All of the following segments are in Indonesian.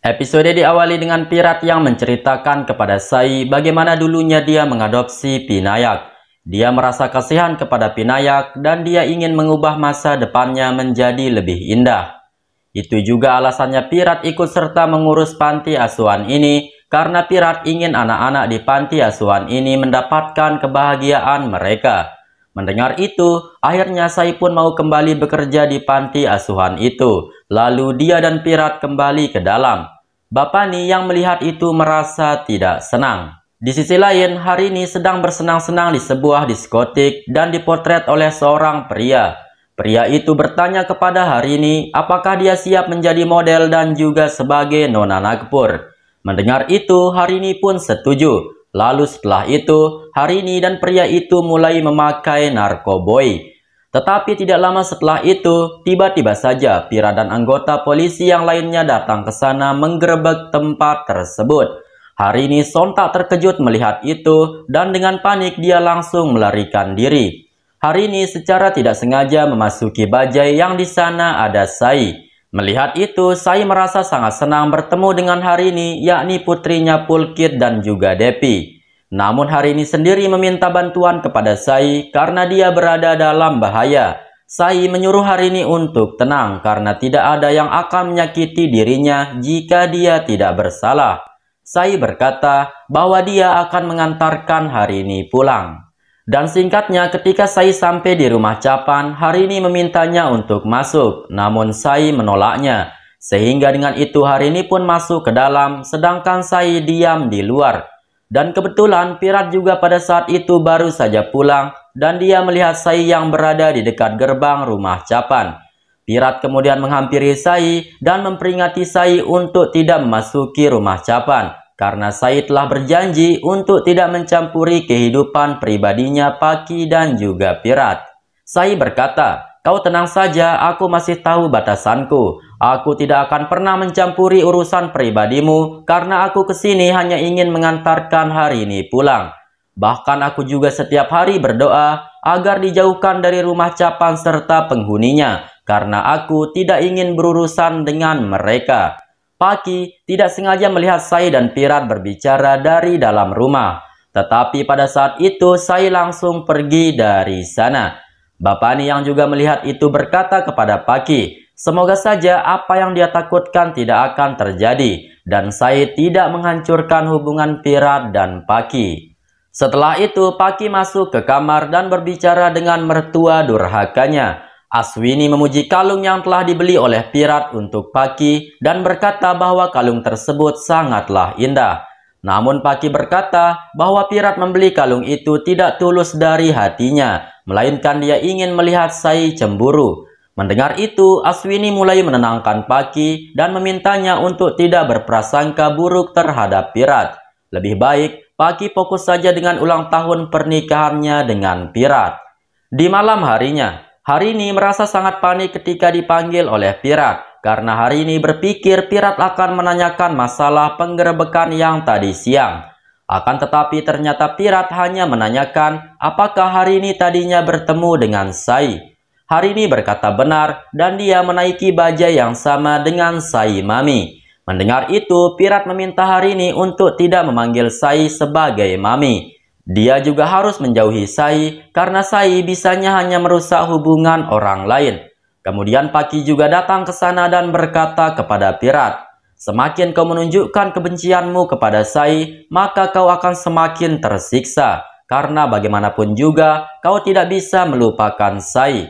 Episode diawali dengan Pirat yang menceritakan kepada Sai bagaimana dulunya dia mengadopsi Pinayak. Dia merasa kasihan kepada Pinayak dan dia ingin mengubah masa depannya menjadi lebih indah. Itu juga alasannya Pirat ikut serta mengurus panti asuhan ini karena Pirat ingin anak-anak di panti asuhan ini mendapatkan kebahagiaan mereka. Mendengar itu, akhirnya Sai pun mau kembali bekerja di panti asuhan itu. Lalu dia dan Pirat kembali ke dalam. Bapani yang melihat itu merasa tidak senang. Di sisi lain, Harini sedang bersenang-senang di sebuah diskotik dan dipotret oleh seorang pria. Pria itu bertanya kepada Harini apakah dia siap menjadi model dan juga sebagai Nona Nagpur. Mendengar itu, Harini pun setuju. Lalu setelah itu, Harini dan pria itu mulai memakai narkoboy. Tetapi tidak lama setelah itu, tiba-tiba saja Pirat dan anggota polisi yang lainnya datang ke sana menggerebek tempat tersebut. Harini sontak terkejut melihat itu dan dengan panik dia langsung melarikan diri. Harini secara tidak sengaja memasuki bajai yang di sana ada Sai. Melihat itu, Sai merasa sangat senang bertemu dengan Harini, yakni putrinya Pulkit dan juga Depi. Namun Harini sendiri meminta bantuan kepada Sai karena dia berada dalam bahaya. Sai menyuruh Harini untuk tenang karena tidak ada yang akan menyakiti dirinya jika dia tidak bersalah. Sai berkata bahwa dia akan mengantarkan Harini pulang. Dan singkatnya ketika Sai sampai di rumah Capan, Harini memintanya untuk masuk, namun Sai menolaknya. Sehingga dengan itu Harini pun masuk ke dalam, sedangkan Sai diam di luar. Dan kebetulan Pirat juga pada saat itu baru saja pulang dan dia melihat Sai yang berada di dekat gerbang rumah Capan. Pirat kemudian menghampiri Sai dan memperingati Sai untuk tidak memasuki rumah Capan karena Sai telah berjanji untuk tidak mencampuri kehidupan pribadinya Paki dan juga Pirat. Sai berkata, "Kau tenang saja, aku masih tahu batasanku. Aku tidak akan pernah mencampuri urusan pribadimu karena aku kesini hanya ingin mengantarkan Harini pulang. Bahkan aku juga setiap hari berdoa agar dijauhkan dari rumah Capan serta penghuninya karena aku tidak ingin berurusan dengan mereka." Paki tidak sengaja melihat Sai dan Pirat berbicara dari dalam rumah. Tetapi pada saat itu Sai langsung pergi dari sana. Bapani yang juga melihat itu berkata kepada Paki, semoga saja apa yang dia takutkan tidak akan terjadi dan Sai tidak menghancurkan hubungan Pirat dan Paki. Setelah itu Paki masuk ke kamar dan berbicara dengan mertua durhakanya. Aswini memuji kalung yang telah dibeli oleh Pirat untuk Paki dan berkata bahwa kalung tersebut sangatlah indah. Namun Paki berkata bahwa Pirat membeli kalung itu tidak tulus dari hatinya, melainkan dia ingin melihat Sai cemburu. Mendengar itu, Aswini mulai menenangkan Paki dan memintanya untuk tidak berprasangka buruk terhadap Pirat. Lebih baik, Paki fokus saja dengan ulang tahun pernikahannya dengan Pirat. Di malam harinya, Harini merasa sangat panik ketika dipanggil oleh Pirat. Karena Harini berpikir Pirat akan menanyakan masalah penggerebekan yang tadi siang. Akan tetapi ternyata Pirat hanya menanyakan apakah Harini tadinya bertemu dengan Sai. Harini berkata benar dan dia menaiki bajai yang sama dengan Sai Mami. Mendengar itu, Pirat meminta Harini untuk tidak memanggil Sai sebagai Mami. Dia juga harus menjauhi Sai karena Sai bisanya hanya merusak hubungan orang lain. Kemudian Paki juga datang ke sana dan berkata kepada Pirat, semakin kau menunjukkan kebencianmu kepada Sai, maka kau akan semakin tersiksa. Karena bagaimanapun juga, kau tidak bisa melupakan Sai.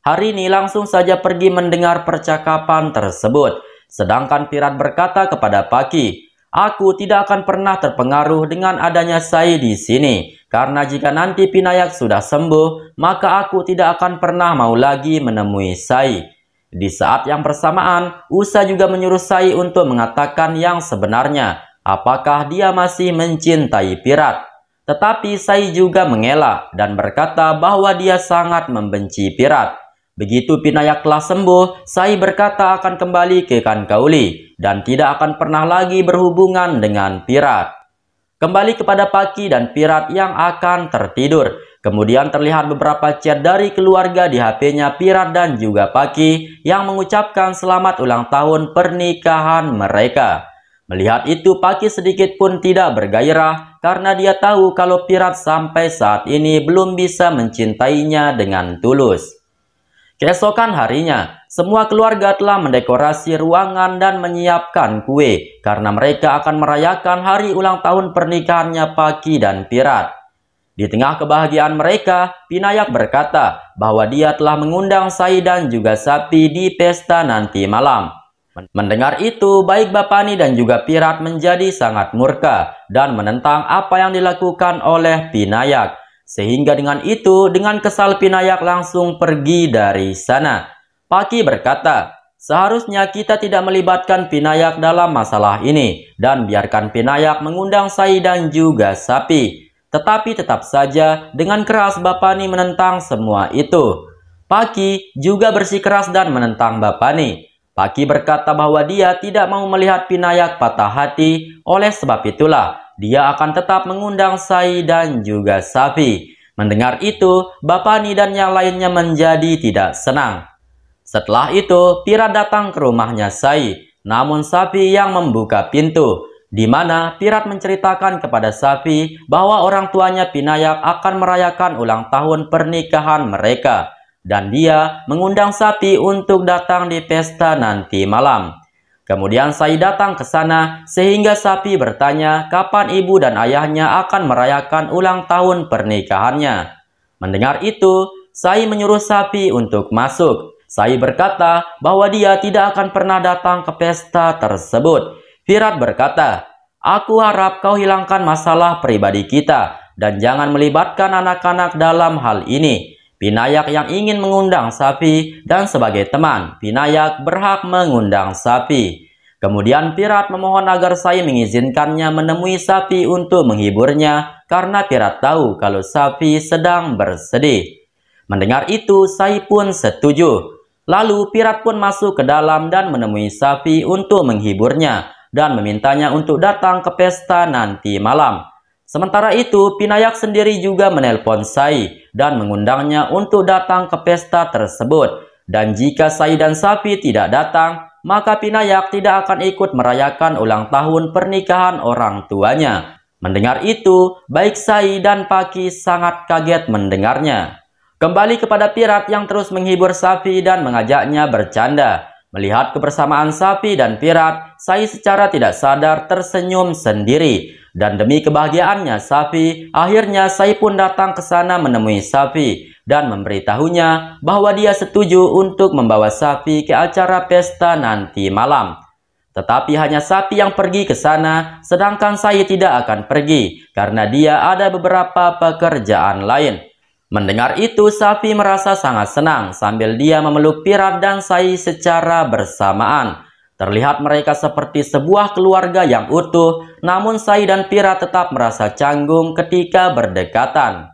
Harini langsung saja pergi mendengar percakapan tersebut. Sedangkan Pirat berkata kepada Paki, aku tidak akan pernah terpengaruh dengan adanya Sai di sini. Karena jika nanti Pinayak sudah sembuh, maka aku tidak akan pernah mau lagi menemui Sai. Di saat yang bersamaan, Usa juga menyuruh Sai untuk mengatakan yang sebenarnya, apakah dia masih mencintai Pirat. Tetapi Sai juga mengelak dan berkata bahwa dia sangat membenci Pirat. Begitu Pinayak telah sembuh, Sai berkata akan kembali ke Kankauli dan tidak akan pernah lagi berhubungan dengan Pirat. Kembali kepada Paki dan Pirat yang akan tertidur. Kemudian terlihat beberapa chat dari keluarga di HP-nya Pirat dan juga Paki yang mengucapkan selamat ulang tahun pernikahan mereka. Melihat itu, Paki sedikit pun tidak bergairah karena dia tahu kalau Pirat sampai saat ini belum bisa mencintainya dengan tulus. Keesokan harinya, semua keluarga telah mendekorasi ruangan dan menyiapkan kue karena mereka akan merayakan hari ulang tahun pernikahannya Paki dan Pirat. Di tengah kebahagiaan mereka, Pinayak berkata bahwa dia telah mengundang Sai dan juga Sapi di pesta nanti malam. Mendengar itu, baik Bapani dan juga Pirat menjadi sangat murka dan menentang apa yang dilakukan oleh Pinayak. Sehingga dengan itu, dengan kesal Pinayak langsung pergi dari sana. Paki berkata, seharusnya kita tidak melibatkan Pinayak dalam masalah ini dan biarkan Pinayak mengundang Sai dan juga Sapi. Tetapi tetap saja dengan keras Bapani menentang semua itu. Paki juga bersikeras dan menentang Bapani. Paki berkata bahwa dia tidak mau melihat Pinayak patah hati, oleh sebab itulah dia akan tetap mengundang Sai dan juga Sapi. Mendengar itu, Bapani dan yang lainnya menjadi tidak senang. Setelah itu, Pirat datang ke rumahnya Sai, namun Sapi yang membuka pintu, di mana Pirat menceritakan kepada Sapi bahwa orang tuanya Pinayak akan merayakan ulang tahun pernikahan mereka, dan dia mengundang Sapi untuk datang di pesta nanti malam. Kemudian Sai datang ke sana sehingga Sapi bertanya kapan ibu dan ayahnya akan merayakan ulang tahun pernikahannya. Mendengar itu, Sai menyuruh Sapi untuk masuk. Sai berkata bahwa dia tidak akan pernah datang ke pesta tersebut. Pirat berkata, "Aku harap kau hilangkan masalah pribadi kita dan jangan melibatkan anak-anak dalam hal ini." Pinayak yang ingin mengundang Sapi dan sebagai teman, Pinayak berhak mengundang Sapi. Kemudian Pirat memohon agar Sai mengizinkannya menemui Sapi untuk menghiburnya karena Pirat tahu kalau Sapi sedang bersedih. Mendengar itu, Sai pun setuju. Lalu Pirat pun masuk ke dalam dan menemui Sapi untuk menghiburnya dan memintanya untuk datang ke pesta nanti malam. Sementara itu, Pinayak sendiri juga menelpon Sai dan mengundangnya untuk datang ke pesta tersebut. Dan jika Sai dan Sapi tidak datang, maka Pinayak tidak akan ikut merayakan ulang tahun pernikahan orang tuanya. Mendengar itu, baik Sai dan Paki sangat kaget mendengarnya. Kembali kepada Pirat yang terus menghibur Sapi dan mengajaknya bercanda. Melihat kebersamaan Sapi dan Pirat, Sai secara tidak sadar tersenyum sendiri. Dan demi kebahagiaannya Sapi, akhirnya Sai pun datang ke sana menemui Sapi dan memberitahunya bahwa dia setuju untuk membawa Sapi ke acara pesta nanti malam. Tetapi hanya Sapi yang pergi ke sana, sedangkan Sai tidak akan pergi karena dia ada beberapa pekerjaan lain. Mendengar itu, Sapi merasa sangat senang sambil dia memeluk Pirat dan Sai secara bersamaan. Terlihat mereka seperti sebuah keluarga yang utuh, namun Sai dan Pirat tetap merasa canggung ketika berdekatan.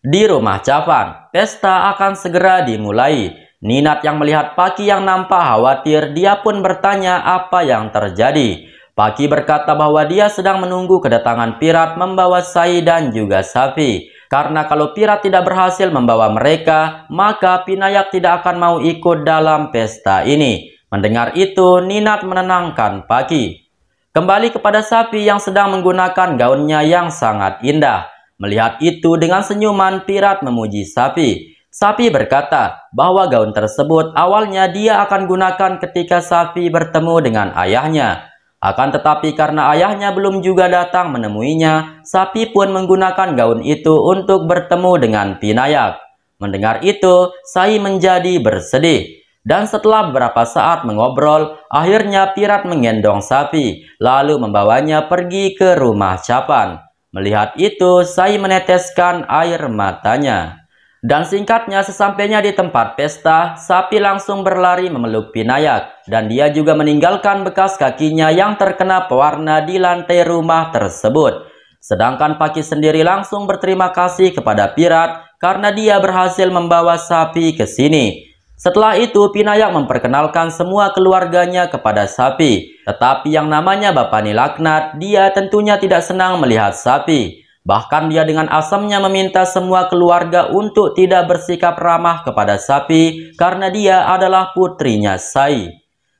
Di rumah Cavan, pesta akan segera dimulai. Ninat yang melihat Paki yang nampak khawatir, dia pun bertanya apa yang terjadi. Paki berkata bahwa dia sedang menunggu kedatangan Pirat membawa Sai dan juga Sapi. Karena kalau Pirat tidak berhasil membawa mereka, maka Pinayak tidak akan mau ikut dalam pesta ini. Mendengar itu, Ninat menenangkan Paki. Kembali kepada Sapi yang sedang menggunakan gaunnya yang sangat indah. Melihat itu, dengan senyuman Pirat memuji Sapi. Sapi berkata bahwa gaun tersebut awalnya dia akan gunakan ketika Sapi bertemu dengan ayahnya. Akan tetapi karena ayahnya belum juga datang menemuinya, Sapi pun menggunakan gaun itu untuk bertemu dengan Pinayak. Mendengar itu, Sai menjadi bersedih. Dan setelah beberapa saat mengobrol, akhirnya Pirat menggendong Sapi, lalu membawanya pergi ke rumah Cavan. Melihat itu, Sai meneteskan air matanya. Dan singkatnya, sesampainya di tempat pesta, Sapi langsung berlari memeluk Pinayak. Dan dia juga meninggalkan bekas kakinya yang terkena pewarna di lantai rumah tersebut. Sedangkan Paki sendiri langsung berterima kasih kepada Pirat karena dia berhasil membawa Sapi ke sini. Setelah itu, Pinayak memperkenalkan semua keluarganya kepada Sapi. Tetapi yang namanya Bapani Laknat, dia tentunya tidak senang melihat Sapi. Bahkan dia dengan asamnya meminta semua keluarga untuk tidak bersikap ramah kepada Sapi karena dia adalah putrinya Sai.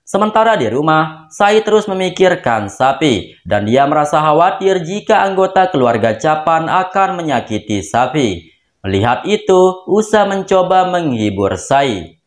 Sementara di rumah, Sai terus memikirkan sapi dan dia merasa khawatir jika anggota keluarga Capan akan menyakiti sapi. Melihat itu, Usa mencoba menghibur Sai.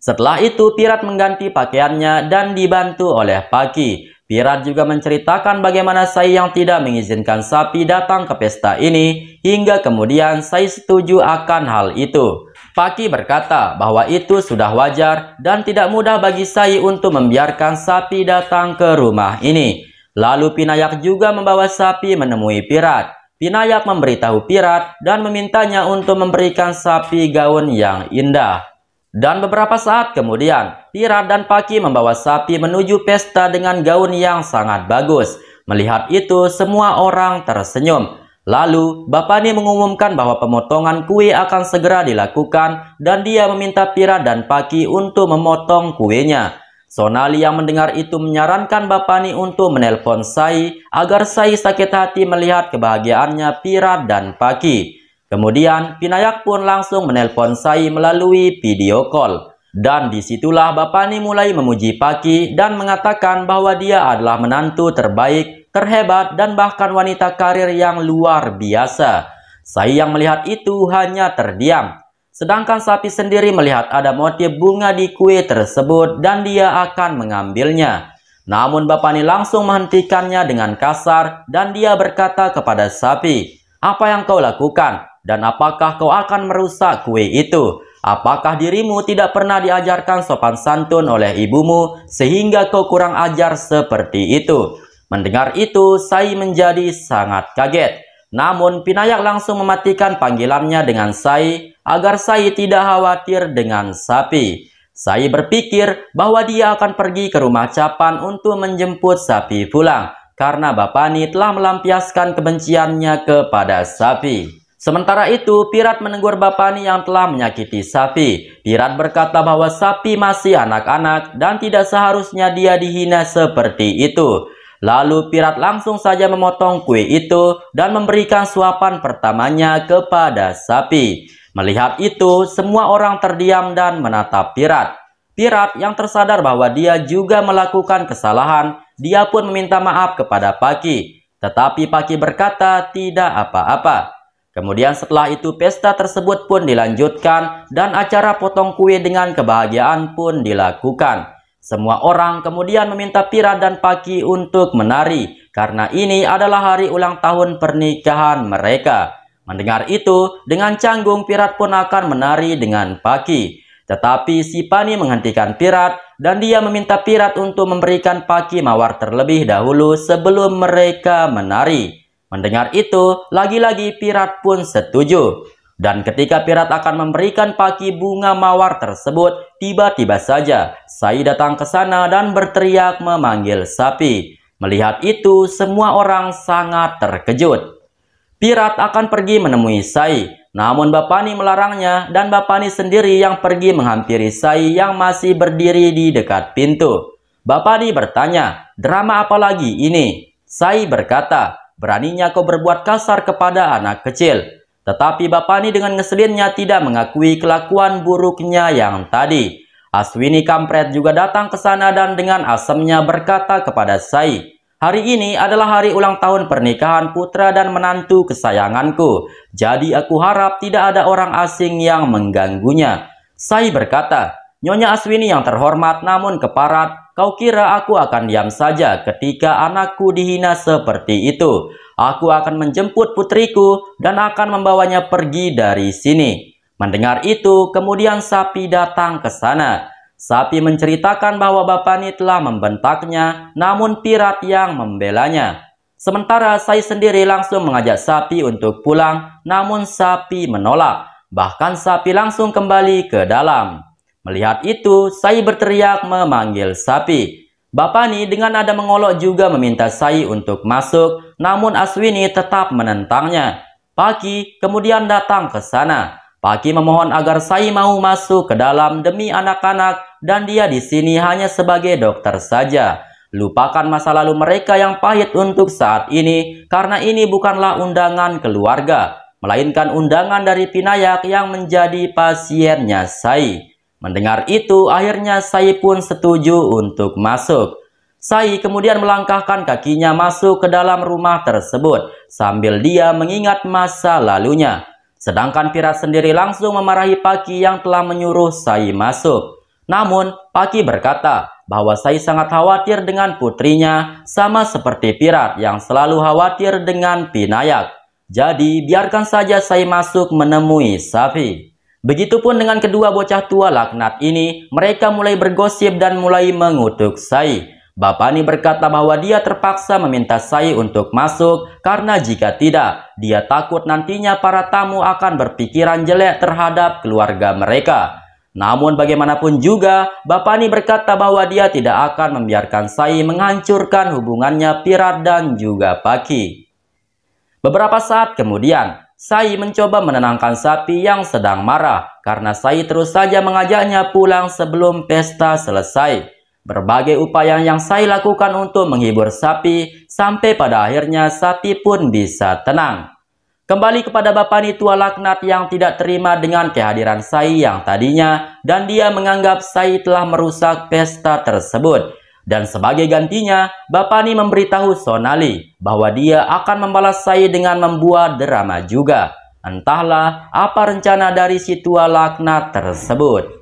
Setelah itu, Pirat mengganti pakaiannya dan dibantu oleh Paki. Pirat juga menceritakan bagaimana Sai yang tidak mengizinkan sapi datang ke pesta ini, hingga kemudian Sai setuju akan hal itu. Paki berkata bahwa itu sudah wajar dan tidak mudah bagi Sai untuk membiarkan sapi datang ke rumah ini. Lalu Pinayak juga membawa sapi menemui Pirat. Pinayak memberitahu Pirat dan memintanya untuk memberikan sapi gaun yang indah. Dan beberapa saat kemudian, Pirat dan Paki membawa sapi menuju pesta dengan gaun yang sangat bagus. Melihat itu, semua orang tersenyum. Lalu, Bapani mengumumkan bahwa pemotongan kue akan segera dilakukan dan dia meminta Pirat dan Paki untuk memotong kuenya. Sonali yang mendengar itu menyarankan Bapani untuk menelpon Sai agar Sai sakit hati melihat kebahagiaannya Pirat dan Paki. Kemudian, Pinayak pun langsung menelpon Sai melalui video call. Dan disitulah Bapani mulai memuji Paki dan mengatakan bahwa dia adalah menantu terbaik, terhebat, dan bahkan wanita karir yang luar biasa. Sai yang melihat itu hanya terdiam. Sedangkan sapi sendiri melihat ada motif bunga di kue tersebut dan dia akan mengambilnya. Namun Bapani langsung menghentikannya dengan kasar dan dia berkata kepada sapi, "Apa yang kau lakukan? Dan apakah kau akan merusak kue itu? Apakah dirimu tidak pernah diajarkan sopan santun oleh ibumu sehingga kau kurang ajar seperti itu?" Mendengar itu, Sai menjadi sangat kaget. Namun Pinayak langsung mematikan panggilannya dengan Sai agar Sai tidak khawatir dengan sapi. Sai berpikir bahwa dia akan pergi ke rumah Capan untuk menjemput sapi pulang karena Bapani telah melampiaskan kebenciannya kepada sapi. Sementara itu, Pirat menegur Bapani yang telah menyakiti sapi. Pirat berkata bahwa sapi masih anak-anak dan tidak seharusnya dia dihina seperti itu. Lalu Pirat langsung saja memotong kue itu dan memberikan suapan pertamanya kepada sapi. Melihat itu, semua orang terdiam dan menatap Pirat. Pirat yang tersadar bahwa dia juga melakukan kesalahan, dia pun meminta maaf kepada Paki. Tetapi Paki berkata tidak apa-apa. Kemudian setelah itu pesta tersebut pun dilanjutkan dan acara potong kue dengan kebahagiaan pun dilakukan. Semua orang kemudian meminta Pirat dan Paki untuk menari karena ini adalah hari ulang tahun pernikahan mereka. Mendengar itu, dengan canggung Pirat pun akan menari dengan Paki. Tetapi si Pani menghentikan Pirat dan dia meminta Pirat untuk memberikan Paki mawar terlebih dahulu sebelum mereka menari. Mendengar itu, lagi-lagi Pirat pun setuju. Dan ketika Pirat akan memberikan Paki bunga mawar tersebut, tiba-tiba saja Sai datang ke sana dan berteriak memanggil sapi. Melihat itu, semua orang sangat terkejut. Pirat akan pergi menemui Sai, namun Bapani melarangnya dan Bapani sendiri yang pergi menghampiri Sai yang masih berdiri di dekat pintu. Bapani bertanya, "Drama apa lagi ini?" Sai berkata, "Beraninya kau berbuat kasar kepada anak kecil." Tetapi Bapani dengan ngeselinnya tidak mengakui kelakuan buruknya yang tadi. Aswini kampret juga datang ke sana dan dengan asamnya berkata kepada Sai, "Hari ini adalah hari ulang tahun pernikahan putra dan menantu kesayanganku. Jadi aku harap tidak ada orang asing yang mengganggunya." Sai berkata, "Nyonya Aswini yang terhormat namun keparat, kau kira aku akan diam saja ketika anakku dihina seperti itu? Aku akan menjemput putriku dan akan membawanya pergi dari sini." Mendengar itu, kemudian sapi datang ke sana. Sapi menceritakan bahwa Bapani telah membentaknya, namun Pirat yang membelanya. Sementara Sai sendiri langsung mengajak sapi untuk pulang, namun sapi menolak. Bahkan sapi langsung kembali ke dalam. Melihat itu, Sai berteriak memanggil sapi. Bapani dengan nada mengolok juga meminta Sai untuk masuk, namun Aswini tetap menentangnya. Paki kemudian datang ke sana. Paki memohon agar Sai mau masuk ke dalam demi anak-anak dan dia di sini hanya sebagai dokter saja. Lupakan masa lalu mereka yang pahit untuk saat ini karena ini bukanlah undangan keluarga, melainkan undangan dari Pinayak yang menjadi pasiennya Sai. Mendengar itu, akhirnya Sai pun setuju untuk masuk. Sai kemudian melangkahkan kakinya masuk ke dalam rumah tersebut sambil dia mengingat masa lalunya. Sedangkan Pirat sendiri langsung memarahi Paki yang telah menyuruh Sai masuk. Namun, Paki berkata bahwa Sai sangat khawatir dengan putrinya, sama seperti Pirat yang selalu khawatir dengan Pinayak. Jadi, biarkan saja Sai masuk menemui Sapi. Begitupun dengan kedua bocah tua laknat ini, mereka mulai bergosip dan mulai mengutuk Sai. Bapani berkata bahwa dia terpaksa meminta Sai untuk masuk karena jika tidak, dia takut nantinya para tamu akan berpikiran jelek terhadap keluarga mereka. Namun bagaimanapun juga, Bapani berkata bahwa dia tidak akan membiarkan Sai menghancurkan hubungannya Pirat dan juga Paki. Beberapa saat kemudian, Sai mencoba menenangkan Sapi yang sedang marah karena Sai terus saja mengajaknya pulang sebelum pesta selesai. Berbagai upaya yang Sai lakukan untuk menghibur Sapi sampai pada akhirnya Sapi pun bisa tenang. Kembali kepada Bapani tua laknat yang tidak terima dengan kehadiran Sai yang tadinya dan dia menganggap Sai telah merusak pesta tersebut. Dan sebagai gantinya, Bapani memberitahu Sonali bahwa dia akan membalas Sai dengan membuat drama juga. Entahlah apa rencana dari si tua laknat tersebut.